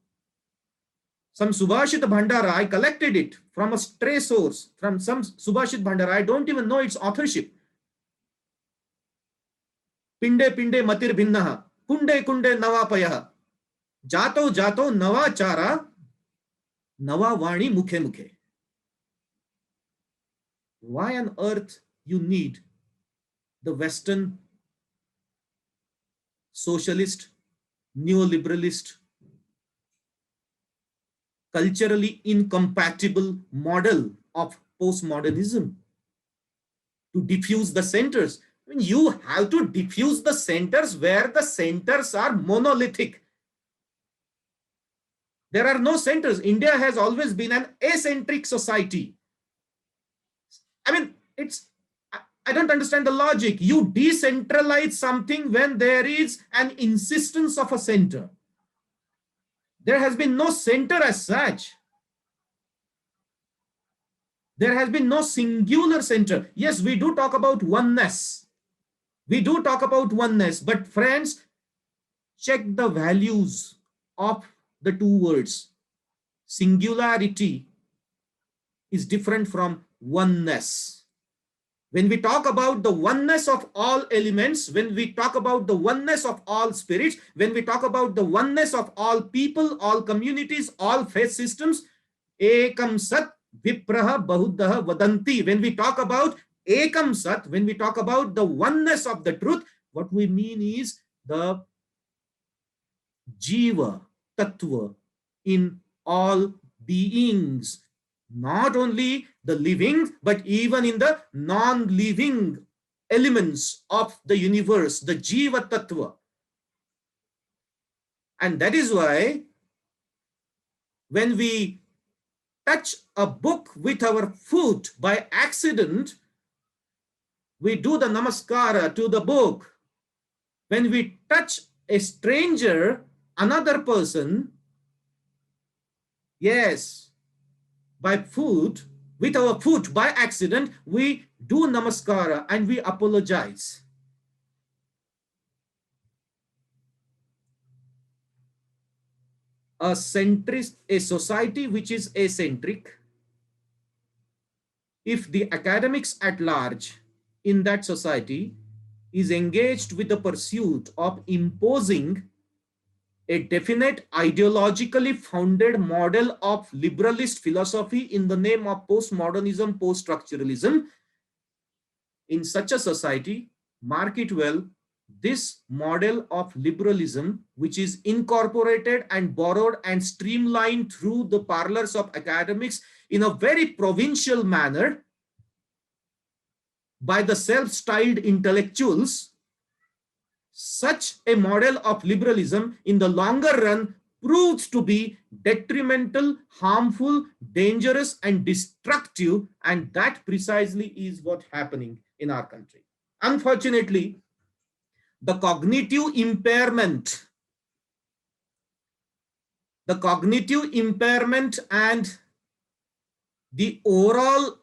Some Subhashit Bhandara, I collected it from a stray source, from some Subhashit Bhandara. I don't even know its authorship. Pinde pinde matir bhinnaha, kunde kunde navapayaha, jato jato navachara, navavani mukhe mukhe. Why on earth you need the Western socialist, neoliberalist, culturally incompatible model of postmodernism to diffuse the centers? I mean, you have to diffuse the centers where the centers are monolithic. There are no centers. India has always been an acentric society. I mean, I don't understand the logic. You decentralize something when there is an insistence of a center. There has been no center as such. There has been no singular center. Yes, we do talk about oneness. We do talk about oneness, but friends, check the values of the two words. Singularity is different from oneness. When we talk about the oneness of all elements, when we talk about the oneness of all spirits, when we talk about the oneness of all people, all communities, all faith systems, ekam sat vipraha bahuddaha vadanti. When we talk about ekam sat, when we talk about the oneness of the truth, what we mean is the jiva, tattva in all beings. Not only the living, but even in the non-living elements of the universe, the Jiva Tattva. And that is why when we touch a book with our foot by accident, we do the namaskara to the book. When we touch a stranger, another person, yes, by foot, with our foot by accident, we do namaskara and we apologize. A centrist, a society which is acentric, if the academics at large in that society is engaged with the pursuit of imposing a definite ideologically founded model of liberalist philosophy in the name of postmodernism, post-structuralism, in such a society, mark it well, this model of liberalism, which is incorporated and borrowed and streamlined through the parlors of academics in a very provincial manner by the self-styled intellectuals, such a model of liberalism in the longer run proves to be detrimental, harmful, dangerous, and destructive. And that precisely is what's happening in our country. Unfortunately, the cognitive impairment the cognitive impairment and the overall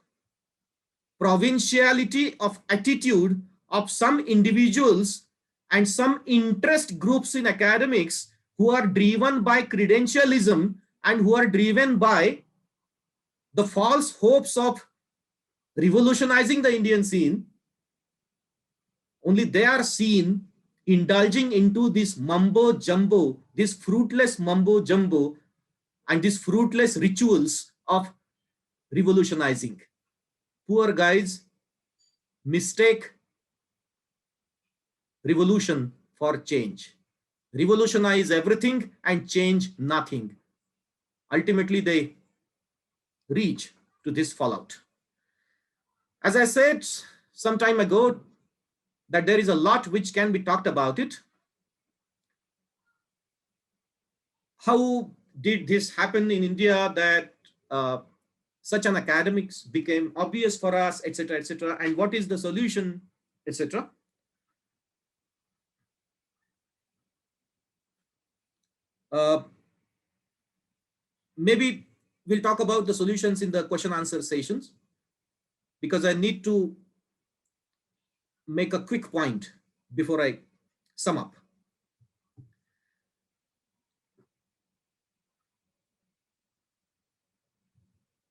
provinciality of attitude of some individuals and some interest groups in academics who are driven by credentialism and who are driven by the false hopes of revolutionizing the Indian scene. Only they are seen indulging into this mumbo jumbo, this fruitless mumbo jumbo, and these fruitless rituals of revolutionizing. Poor guys mistake revolution for change. Revolutionize everything and change nothing. Ultimately, they reach to this fallout. As I said some time ago, that there is a lot which can be talked about it. How did this happen in India that such an academics became obvious for us, etc., etc., and what is the solution, etc.? Maybe we'll talk about the solutions in the question answer sessions, because I need to make a quick point before I sum up.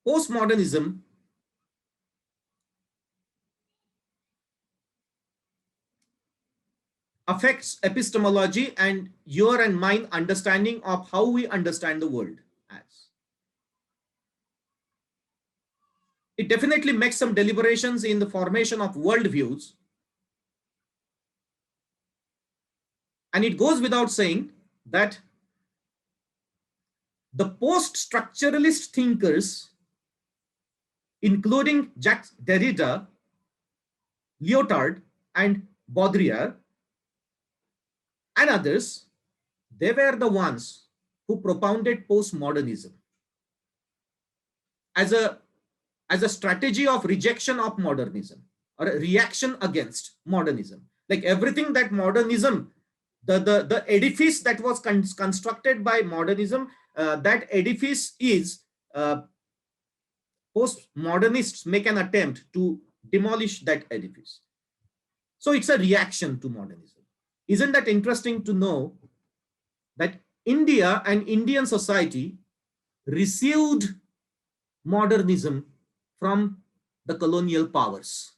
Postmodernism affects epistemology and your and mine understanding of how we understand the world as. It definitely makes some deliberations in the formation of worldviews. And it goes without saying that the post-structuralist thinkers, including Jacques Derrida, Lyotard, and Baudrillard, and others, they were the ones who propounded postmodernism as a strategy of rejection of modernism or a reaction against modernism. Like everything that modernism, the edifice that was constructed by modernism, that edifice is postmodernists make an attempt to demolish that edifice. So it's a reaction to modernism. Isn't that interesting to know that India and Indian society received modernism from the colonial powers,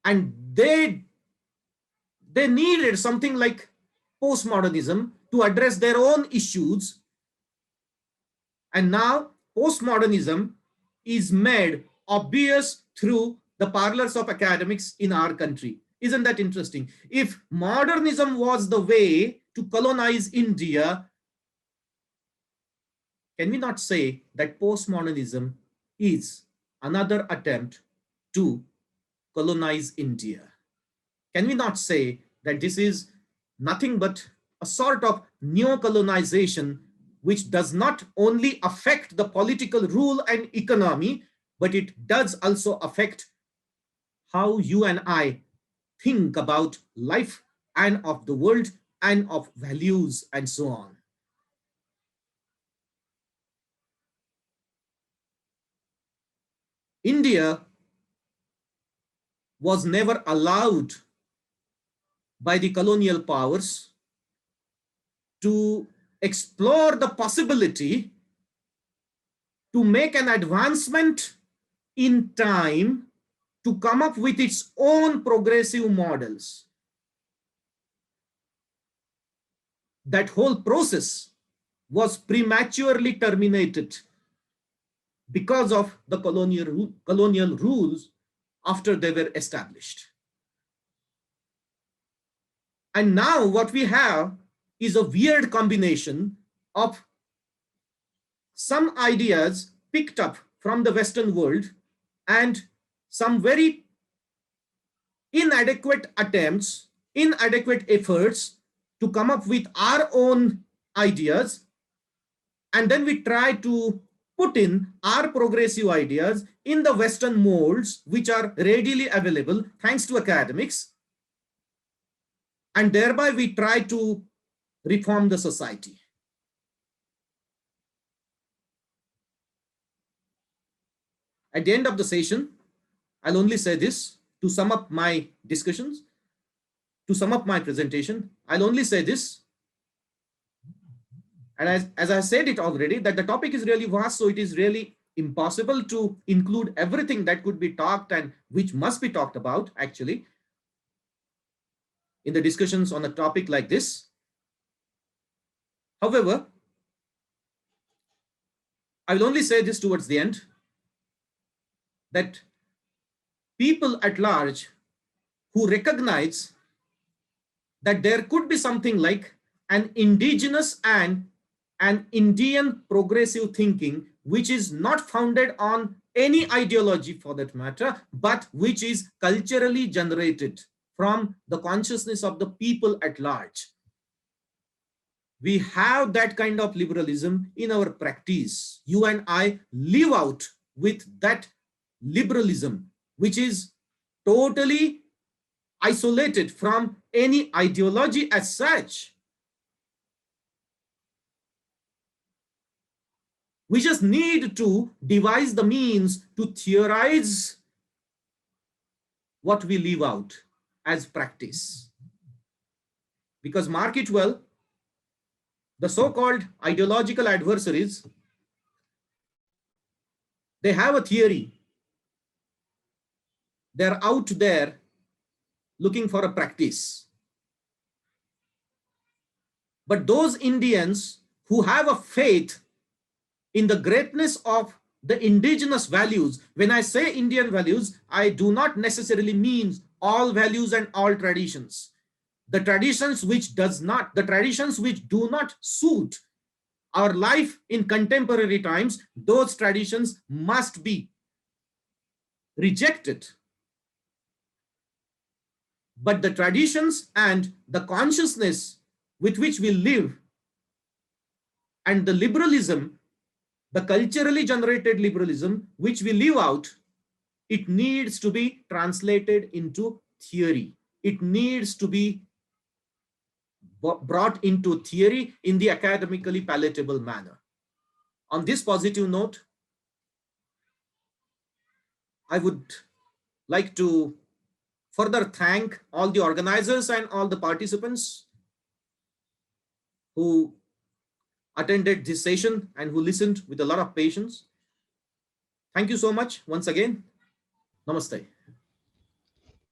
and they needed something like postmodernism to address their own issues, and now postmodernism is made obvious through the parlors of academics in our country. Isn't that interesting? If modernism was the way to colonize India, can we not say that postmodernism is another attempt to colonize India? Can we not say that this is nothing but a sort of neo-colonization which does not only affect the political rule and economy, but it does also affect how you and I think about life and of the world and of values and so on. India was never allowed by the colonial powers to explore the possibility to make an advancement in time to come up with its own progressive models. That whole process was prematurely terminated because of the colonial rules after they were established. And now what we have is a weird combination of some ideas picked up from the Western world and some very inadequate attempts, inadequate efforts to come up with our own ideas. And then we try to put in our progressive ideas in the Western molds, which are readily available thanks to academics. And thereby we try to reform the society. At the end of the session, I'll only say this to sum up my discussions, to sum up my presentation. I'll only say this, and as I said it already, that the topic is really vast, so it is really impossible to include everything that could be talked and which must be talked about actually in the discussions on a topic like this. However, I will only say this towards the end, that people at large who recognize that there could be something like an indigenous and an Indian progressive thinking, which is not founded on any ideology for that matter, but which is culturally generated from the consciousness of the people at large. We have that kind of liberalism in our practice. You and I live out with that liberalism, which is totally isolated from any ideology as such. We just need to devise the means to theorize what we live out as practice. Because mark it well, the so-called ideological adversaries, they have a theory. They're out there looking for a practice. But those Indians who have a faith in the greatness of the indigenous values, when I say Indian values, I do not necessarily mean all values and all traditions. The traditions which do not suit our life in contemporary times, those traditions must be rejected. But the traditions and the consciousness with which we live and the liberalism, the culturally generated liberalism which we live out, it needs to be translated into theory. It needs to be brought into theory in the academically palatable manner. On this positive note, I would like to further thank all the organizers and all the participants who attended this session and who listened with a lot of patience. Thank you so much once again. Namaste.